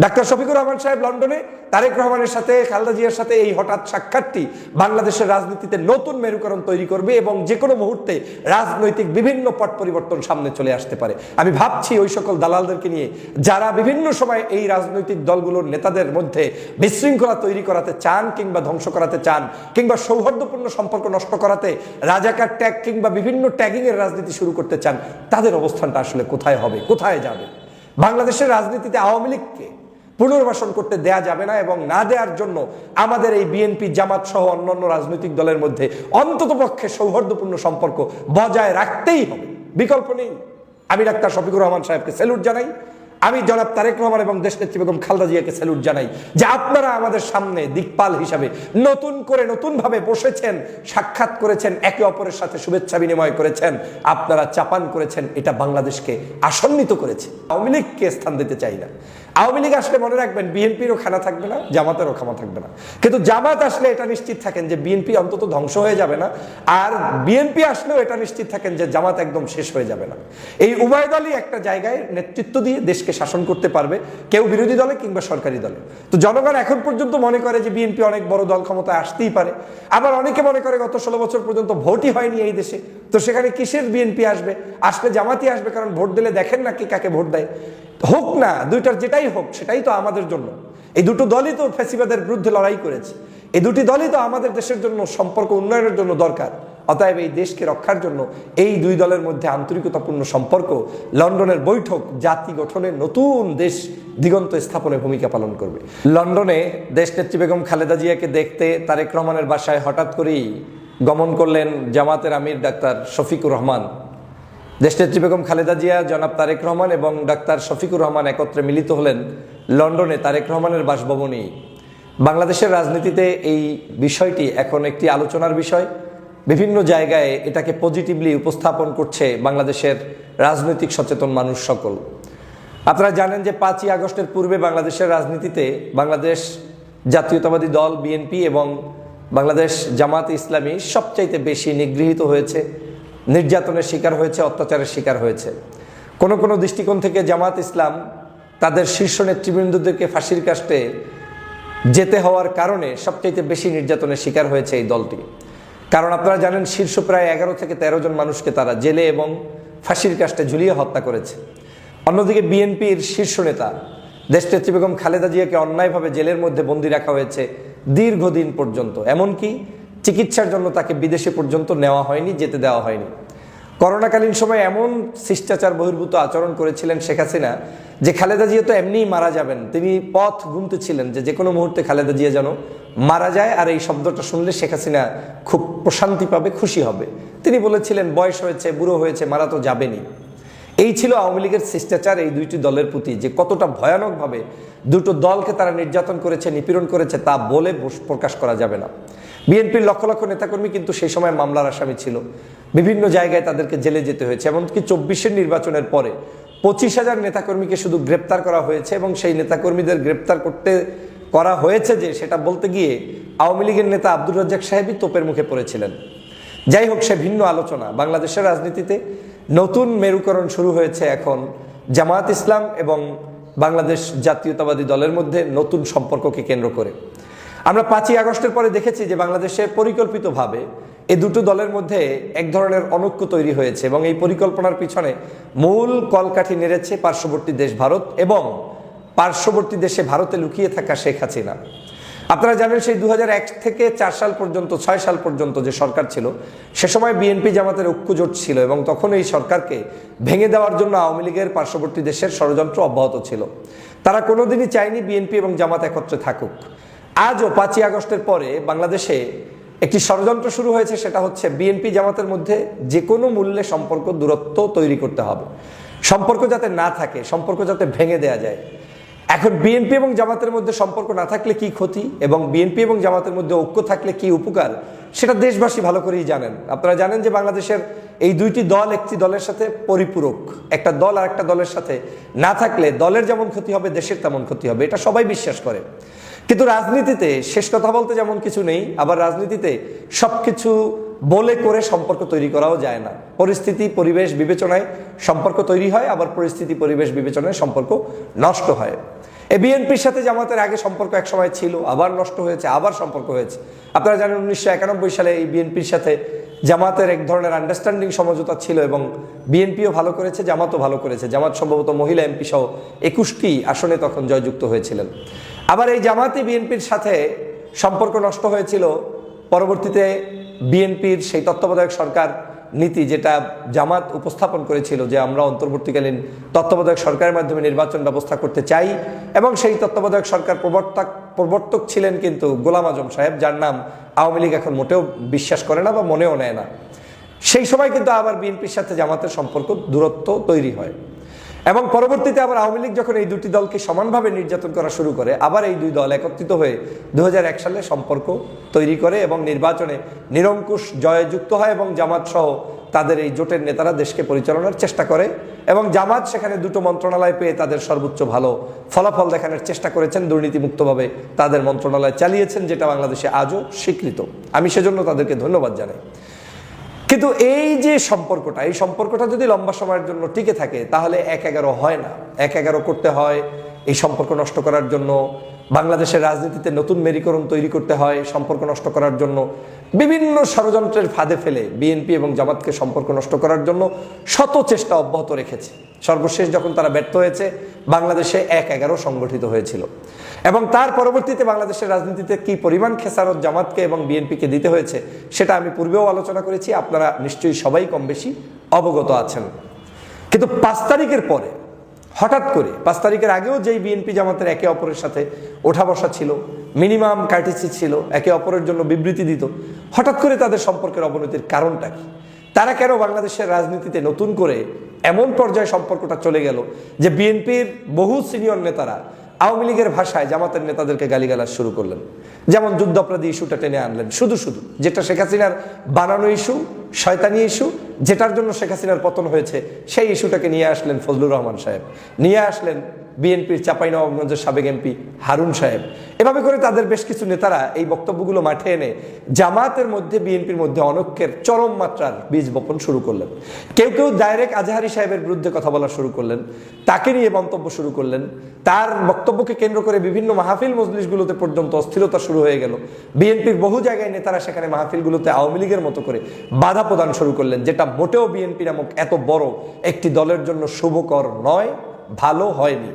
Doctor Shafiqur Rahman সাহেব লন্ডনে তারেক রহমানের সাথে খালেদা জিয়ার সাথে এই হঠাৎ সাক্ষাৎটি বাংলাদেশের রাজনীতিতে নতুন মেরুকরণ তৈরি করবে এবং যে কোনো মুহূর্তে রাজনৈতিক বিভিন্ন পট পরিবর্তন সামনে চলে আসতে পারে। আমি ভাবছি ওই সকল দালালদেরকে নিয়ে যারা বিভিন্ন সময় এই রাজনৈতিক দলগুলোর নেতাদের মধ্যে বিশৃঙ্খলা তৈরি করাতে চান কিংবা ধ্বংস করাতে চান কিংবা সৌহার্দ্যপূর্ণ সম্পর্ক নষ্ট করাতে রাজাকার ট্যাগ কিংবা বিভিন্ন ট্যাগিং এর রাজনীতি শুরু করতে চান, তাদের অবস্থানটা আসলে কোথায় হবে, কোথায় যাবে? বাংলাদেশের রাজনীতিতে আওয়ামী লীগকে পুনর্বাসন করতে দেয়া যাবে না এবং না দেওয়ার জন্য আমাদের এই বিএনপি, জামাত সহ অন্যান্য রাজনৈতিক দলের মধ্যে অন্ততপক্ষে সৌহার্দ্যপূর্ণ সম্পর্ক বজায় রাখতেই হবে, বিকল্প নেই। আমি ডাক্তার শফিকুর রহমান সাহেবকে স্যালুট জানাই, আমি জনাব তারেক রহমান এবং দেশনেত্রী বেগম খালেদা জিয়াকে স্যালুট জানাই যে আপনারা আমাদের সামনে দিকপাল হিসাবে নতুন করে নতুনভাবে বসেছেন, সাক্ষাৎ করেছেন, একে অপরের সাথে শুভেচ্ছা বিনিময় করেছেন, আপনারা চাপান করেছেন, এটা বাংলাদেশকে আসন্নিত করেছে। আওয়ামী লীগকে স্থান দিতে চাই না। আওয়ামী লীগ আসলে মনে রাখবেন বিএনপিরও খানা থাকবে না, জামাতেরও খানা থাকবে না, কিন্তু জামাত আসলে এটা নিশ্চিত থাকেন যে বিএনপি অন্তত ধ্বংস হয়ে যাবে না, আর বিএনপি আসলেও এটা নিশ্চিত থাকেন যে জামাত একদম শেষ হয়ে যাবে না। এই উভয় দলই একটা জায়গায় নেতৃত্ব দিয়ে দেশকে শাসন করতে পারবে, কেউ বিরোধী দলে কিংবা সরকারি দলে। তো জনগণ এখন পর্যন্ত মনে করে যে বিএনপি অনেক বড় দল, ক্ষমতায় আসতেই পারে, আবার অনেকে মনে করে গত 16 বছর পর্যন্ত ভোটই হয়নি এই দেশে, তো সেখানে কিসের বিএনপি আসবে? আসলে জামাতই আসবে, কারণ ভোট দিলে দেখেন না কে কাকে ভোট দেয়। হোক না, দুইটার যেটাই হোক সেটাই তো আমাদের জন্য। এই দুটো দলই তো ফ্যাসিবাদের বিরুদ্ধে লড়াই করেছে, এই দুটি দলই তো আমাদের দেশের জন্য সম্পর্ক উন্নয়নের জন্য দরকার। অতএব এই দেশকে রক্ষার জন্য এই দুই দলের মধ্যে আন্তরিকতাপূর্ণ সম্পর্ক, লন্ডনের বৈঠক জাতি গঠনে নতুন দেশ দিগন্ত স্থাপনে ভূমিকা পালন করবে। লন্ডনে দেশনেত্রী বেগম খালেদা জিয়াকে দেখতে তারেক রহমানের বাসায় হঠাৎ করেই গমন করলেন জামাতের আমির ডাক্তার শফিকুর রহমান। দেশনেত্রী বেগম খালেদা জিয়া, জনাব তারেক রহমান এবং ডাক্তার শফিকুর রহমান একত্রে মিলিত হলেন লন্ডনে তারেক রহমানের বাসভবনেই। বাংলাদেশের রাজনীতিতে এই বিষয়টি এখন একটি আলোচনার বিষয়। বিভিন্ন জায়গায় এটাকে পজিটিভলি উপস্থাপন করছে বাংলাদেশের রাজনৈতিক সচেতন মানুষ সকল। আপনারা জানেন যে 5ই আগস্টের পূর্বে বাংলাদেশের রাজনীতিতে বাংলাদেশ জাতীয়তাবাদী দল বিএনপি এবং বাংলাদেশ জামাত ইসলামী সবচাইতে বেশি নিগৃহীত হয়েছে, নির্যাতনের শিকার হয়েছে, অত্যাচারের শিকার হয়েছে। কোনো কোনো দৃষ্টিকোণ থেকে জামাত ইসলাম তাদের শীর্ষ নেতৃবৃন্দদেরকে ফাঁসির কাস্টে যেতে হওয়ার কারণে সবচাইতে বেশি নির্যাতনের শিকার হয়েছে এই দলটি। কারণ আপনারা জানেন শীর্ষ প্রায় 11 থেকে 13 জন মানুষকে তারা জেলে এবং ফাঁসির কাস্টে ঝুলিয়ে হত্যা করেছে। অন্যদিকে বিএনপির শীর্ষ নেতা দেশনেত্রী বেগম খালেদা জিয়াকে অন্যায়ভাবে জেলের মধ্যে বন্দী রাখা হয়েছে দীর্ঘদিন পর্যন্ত, এমনকি চিকিৎসার জন্য তাকে বিদেশে পর্যন্ত নেওয়া হয়নি, যেতে দেওয়া হয়নি। করোনাকালীন সময় এমন শিষ্টাচার বহির্ভূত আচরণ করেছিলেন শেখ হাসিনা যে খালেদা জিয়া তো এমনিই মারা যাবেন, তিনি পথ গুনতেছিলেন যে কোনো মুহূর্তে খালেদা জিয়া যেন মারা যায়, আর এই শব্দটা শুনলে শেখ হাসিনা খুব প্রশান্তি পাবে, খুশি হবে। তিনি বলেছিলেন বয়স হয়েছে, বুড়ো হয়েছে, মারা তো যাবেনি। এই ছিল আওয়ামী লীগের শিষ্টাচার এই দুইটি দলের প্রতি, যে কতটা ভয়ানকভাবে দুটো দলকে তারা নির্যাতন করেছে, নিপীড়ন করেছে তা বলে প্রকাশ করা যাবে না। বিএনপির লক্ষ লক্ষ নেতাকর্মী কিন্তু সেই সময় মামলার আসামি ছিল, বিভিন্ন জায়গায় তাদেরকে জেলে যেতে হয়েছে। এমনকি 24-এর নির্বাচনের পরে 25,000 নেতাকর্মীকে শুধু গ্রেপ্তার করা হয়েছে এবং সেই নেতাকর্মীদের গ্রেপ্তার করা হয়েছে যে সেটা বলতে গিয়ে আওয়ামী লীগের নেতা আব্দুর রাজ্জাক সাহেবই তোপের মুখে পড়েছিলেন। যাই হোক, সে ভিন্ন আলোচনা। বাংলাদেশের রাজনীতিতে নতুন মেরুকরণ শুরু হয়েছে এখন জামায়াত ইসলাম এবং বাংলাদেশ জাতীয়তাবাদী দলের মধ্যে নতুন সম্পর্ককে কেন্দ্র করে। আমরা 5ই আগস্টের পরে দেখেছি যে বাংলাদেশে পরিকল্পিতভাবে এই দুটো দলের মধ্যে এক ধরনের অনৈক্য তৈরি হয়েছে এবং এই পরিকল্পনার পিছনে মূল কলকাঠি নেড়েছে পার্শ্ববর্তী দেশ ভারত এবং পার্শ্ববর্তী দেশে ভারতে লুকিয়ে থাকা শেখ হাসিনা। আপনারা জানেন সেই 2001 থেকে 4 সাল পর্যন্ত, 6 সাল পর্যন্ত যে সরকার ছিল, সে সময় বিএনপি জামাতের ঐক্যজোট ছিল এবং তখন এই সরকারকে ভেঙে দেওয়ার জন্য আওয়ামী লীগের পার্শ্ববর্তী দেশের ষড়যন্ত্র অব্যাহত ছিল। তারা কোনোদিনই চায়নি বিএনপি এবং জামাত একত্রে থাকুক। আজও 5ই আগস্টের পরে বাংলাদেশে একটি ষড়যন্ত্র শুরু হয়েছে, সেটা হচ্ছে বিএনপি জামাতের মধ্যে যে কোনো মূল্যে সম্পর্ক দূরত্ব তৈরি করতে হবে, সম্পর্ক যাতে না থাকে, সম্পর্ক যাতে ভেঙে দেয়া যায়। এখন বিএনপি এবং জামাতের মধ্যে সম্পর্ক না থাকলে কি ক্ষতি এবং বিএনপি এবং জামাতের মধ্যে ঐক্য থাকলে কি উপকার, সেটা দেশবাসী ভালো করেই জানেন। আপনারা জানেন যে বাংলাদেশের এই দুইটি দল একটি দলের সাথে পরিপূরক। একটা দল আর একটা দলের সাথে না থাকলে দলের যেমন ক্ষতি হবে, দেশের তেমন ক্ষতি হবে, এটা সবাই বিশ্বাস করে। কিন্তু রাজনীতিতে শেষ কথা বলতে যেমন কিছু নেই, আবার রাজনীতিতে সবকিছু বলে করে সম্পর্ক তৈরি করাও যায় না। পরিস্থিতি পরিবেশ বিবেচনায় সম্পর্ক তৈরি হয়, আবার পরিস্থিতি পরিবেশ বিবেচনায় সম্পর্ক নষ্ট হয়। এই বিএনপির সাথে জামাতের আগে সম্পর্ক এক সময় ছিল, আবার নষ্ট হয়েছে, আবার সম্পর্ক হয়েছে। আপনারা জানেন 1991 সালে এই বিএনপির সাথে জামাতের এক ধরনের আন্ডারস্ট্যান্ডিং সমঝোতা ছিল এবং বিএনপিও ভালো করেছে, জামাতও ভালো করেছে। জামাত সম্ভবত মহিলা এমপি সহ 21টি আসনে তখন জয়যুক্ত হয়েছিলেন। আবার এই জামাতই বিএনপির সাথে সম্পর্ক নষ্ট হয়েছিল পরবর্তীতে বিএনপির সেই তত্ত্বাবধায়ক সরকার নীতি, যেটা জামাত উপস্থাপন করেছিল যে আমরা অন্তর্বর্তীকালীন তত্ত্বাবধায়ক সরকারের মাধ্যমে নির্বাচন ব্যবস্থা করতে চাই, এবং সেই তত্ত্বাবধায়ক সরকার প্রবর্তক ছিলেন কিন্তু গোলাম আজম সাহেব, যার নাম আওয়ামী লীগ এখন মোটেও বিশ্বাস করে না বা মনেও নেয় না। সেই সময় কিন্তু আবার বিএনপির সাথে জামাতের সম্পর্ক দূরত্ব তৈরি হয়, এবং পরবর্তীতে আবার আওয়ামী লীগ যখন এই দুটি দলকে সমানভাবে নির্যাতন করা শুরু করে, আবার এই দুই দল একত্রিত হয়ে 2001 সালে সম্পর্ক তৈরি করে এবং নির্বাচনে নিরঙ্কুশ জয়যুক্ত হয়, এবং জামাত সহ তাদের এই জোটের নেতারা দেশকে পরিচালনার চেষ্টা করে, এবং জামাত সেখানে দুটো মন্ত্রণালয় পেয়ে তাদের সর্বোচ্চ ভালো ফলাফল দেখানোর চেষ্টা করেছেন, দুর্নীতিমুক্তভাবে তাদের মন্ত্রণালয় চালিয়েছেন, যেটা বাংলাদেশে আজও স্বীকৃত। আমি সেজন্য তাদেরকে ধন্যবাদ জানাই। কিন্তু এই যে সম্পর্কটা, এই সম্পর্কটা যদি লম্বা সময়ের জন্য টিকে থাকে তাহলে 1-11 হয় না। 1-11 করতে হয়, এই সম্পর্ক নষ্ট করার জন্য বাংলাদেশের রাজনীতিতে নতুন মেরুকরণ তৈরি করতে হয়। সম্পর্ক নষ্ট করার জন্য বিভিন্ন ষড়যন্ত্রের ফাঁদে ফেলে বিএনপি এবং জামাতকে সম্পর্ক নষ্ট করার জন্য শত চেষ্টা অব্যাহত রেখেছে। সর্বশেষ যখন তারা ব্যর্থ হয়েছে, বাংলাদেশে 1-11 সংগঠিত হয়েছিল, এবং তার পরবর্তীতে বাংলাদেশের রাজনীতিতে কি পরিমাণ খেসারত জামাতকে এবং বিএনপিকে দিতে হয়েছে সেটা আমি পূর্বেও আলোচনা করেছি, আপনারা নিশ্চয়ই সবাই কম বেশি অবগত আছেন। কিন্তু 5 তারিখের পরে হঠাৎ করে, 5 তারিখের আগেও যেই বিএনপি জামাতের একে অপরের সাথে ওঠা বসা ছিল, মিনিমাম কার্টিসি ছিল, একে অপরের জন্য বিবৃতি দিত, হঠাৎ করে তাদের সম্পর্কের অবনতির কারণটা কি? তারা কেন বাংলাদেশের রাজনীতিতে নতুন করে এমন পর্যায়ে সম্পর্কটা চলে গেল যে বিএনপির বহু সিনিয়র নেতারা আওয়ামী লীগের ভাষায় জামাতের নেতাদেরকে গালিগালাজ শুরু করলেন, যেমন যুদ্ধাপরাধী ইস্যুটা টেনে আনলেন, শুধু যেটা শেখ হাসিনার বানানো ইস্যু, শয়তানি ইস্যু, যেটার জন্য শেখ হাসিনার পতন হয়েছে, সেই ইস্যুটাকে নিয়ে আসলেন ফজলুর রহমান সাহেব, নিয়ে আসলেন বিএনপির চাঁপাইনবাবগঞ্জের সাবেক এমপি হারুন সাহেব। এভাবে করে তাদের বেশ কিছু নেতারা এই বক্তব্যগুলো মাঠে এনে জামাতের মধ্যে, বিএনপির মধ্যে অনৈক্যের চরম মাত্রার বীজ বপন শুরু করলেন। কেউ কেউ ডাইরেক্ট আজহারি সাহেবের বিরুদ্ধে কথা বলা শুরু করলেন, তাকে নিয়ে মন্তব্য শুরু করলেন, তার বক্তব্যকে কেন্দ্র করে বিভিন্ন মাহফিল মজলিসগুলোতে পর্যন্ত অস্থিরতা শুরু হয়ে গেল। বিএনপির বহু জায়গায় নেতারা সেখানে মাহফিলগুলোতে আওয়ামী লীগের মতো করে বাধা প্রদান শুরু করলেন, যেটা মোটেও বিএনপি নামক এত বড় একটি দলের জন্য শুভকর নয়, ভালো হয়নি।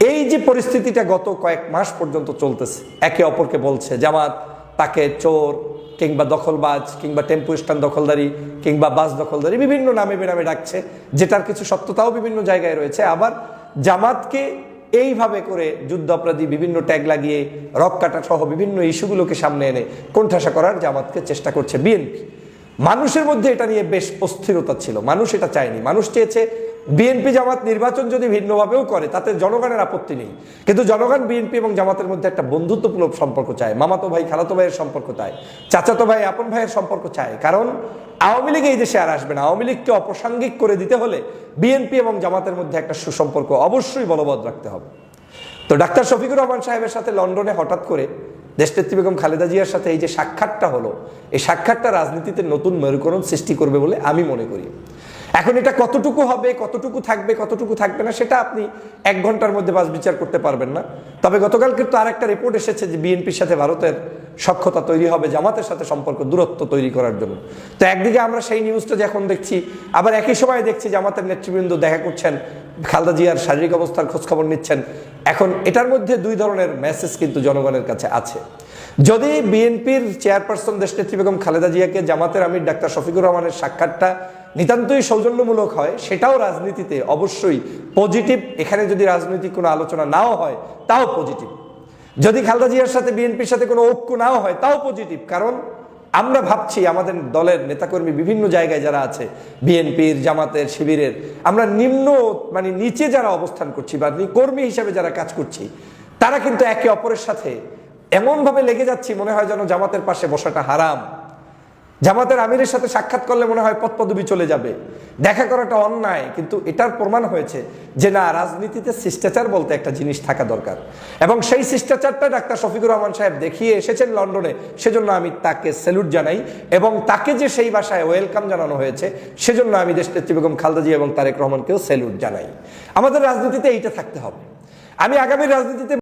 এই যে পরিস্থিতিটা গত কয়েক মাস পর্যন্ত চলতেছে, একে অপরকে বলছে জামাত তাকে চোর কিংবা দখলবাজ কিংবা টেম্পো স্ট্যান্ড দখলদারি কিংবা বাস দখলদারি বিভিন্ন নামে বেনামে ডাকছে, যেটার কিছু সত্যতাও বিভিন্ন জায়গায় রয়েছে। আবার জামাতকে এইভাবে করে যুদ্ধাপরাধী বিভিন্ন ট্যাগ লাগিয়ে রক কাটা সহ বিভিন্ন ইস্যুগুলোকে সামনে এনে কোণঠাসা করার জামাতকে চেষ্টা করছে বিএনপি। মানুষের মধ্যে এটা নিয়ে বেশ অস্থিরতা ছিল, মানুষ এটা চায়নি। মানুষ চেয়েছে বিএনপি জামাত নির্বাচন যদি ভিন্নভাবেও করে তাতে জনগণের আপত্তি নেই, কিন্তু জনগণ বিএনপি এবং জামাতের মধ্যে একটা বন্ধুত্বপূর্ণ সম্পর্ক চায়, মামাতো ভাই খালাতো ভাইয়ের সম্পর্ক চায়, চাচাতো ভাই আপন ভাইয়ের সম্পর্ক চায়। কারণ আওয়ামী লীগ এই দেশে আর আসবে না। আওয়ামী লীগকে অপ্রাসঙ্গিক করে দিতে হলে বিএনপি এবং জামাতের মধ্যে একটা সুসম্পর্ক অবশ্যই বলবৎ রাখতে হবে। তো ডাক্তার শফিকুর রহমান সাহেবের সাথে লন্ডনে হঠাৎ করে দেশনেত্রী বেগম খালেদা জিয়ার সাথে এই যে সাক্ষাৎটা হলো, এই সাক্ষাৎটা রাজনীতিতে নতুন মেরুকরণ সৃষ্টি করবে বলে আমি মনে করি। এখন এটা কতটুকু হবে, কতটুকু থাকবে, কতটুকু থাকবে না, সেটা আপনি 1 ঘন্টার মধ্যে বাস বিচার করতে পারবেন না। তবে গতকাল কিন্তু আরেকটা রিপোর্ট এসেছে যে বিএনপির সাথে ভারতের সখ্যতা তৈরি হবে জামাতের সাথে সম্পর্ক দূরত্ব তৈরি করার জন্য। তো একদিকে আমরা সেই নিউজটা যখন দেখছি, আবার একই সময় দেখছি জামাতের নেতৃবৃন্দ দেখা করছেন, খালেদা জিয়ার শারীরিক অবস্থার খোঁজখবর নিচ্ছেন। এখন এটার মধ্যে 2 ধরনের মেসেজ কিন্তু জনগণের কাছে আছে। যদি বিএনপির চেয়ারপারসন দেশনেত্রী বেগম খালেদা জিয়াকে জামাতের আমির ডাক্তার শফিকুর রহমানের সাক্ষাৎটা নিতান্তই সৌজন্যমূলক হয়, সেটাও রাজনীতিতে অবশ্যই পজিটিভ। এখানে যদি রাজনৈতিক কোনো আলোচনা নাও হয় তাও পজিটিভ। যদি খালেদা জিয়ার সাথে বিএনপির সাথে কোনো ঐক্য নাও হয় তাও পজিটিভ। কারণ আমরা ভাবছি আমাদের দলের নেতাকর্মী বিভিন্ন জায়গায় যারা আছে, বিএনপির, জামাতের, শিবিরের, আমরা নিচে যারা অবস্থান করছি বা কর্মী হিসাবে যারা কাজ করছি, তারা কিন্তু একে অপরের সাথে এমনভাবে লেগে যাচ্ছি মনে হয় যেন জামাতের পাশে বসাটা হারাম, জামাতের আমিরের সাথে সাক্ষাৎ করলে মনে হয় পদপদবি চলে যাবে, দেখা করাটা অন্যায়। কিন্তু এটার প্রমাণ হয়েছে যে না, রাজনীতিতে শিষ্টাচার বলতে একটা জিনিস থাকা দরকার, এবং সেই শিষ্টাচারটা ডাক্তার শফিকুর রহমান সাহেব দেখিয়ে এসেছেন লন্ডনে। সেজন্য আমি তাকে স্যালুট জানাই, এবং তাকে যে সেই ভাষায় ওয়েলকাম জানানো হয়েছে সেজন্য আমি দেশনেত্রী বেগম খালেদা জিয়া এবং তারেক রহমানকেও স্যালুট জানাই। আমাদের রাজনীতিতে এইটা থাকতে হবে। আমি আগামী রাজনীতিতে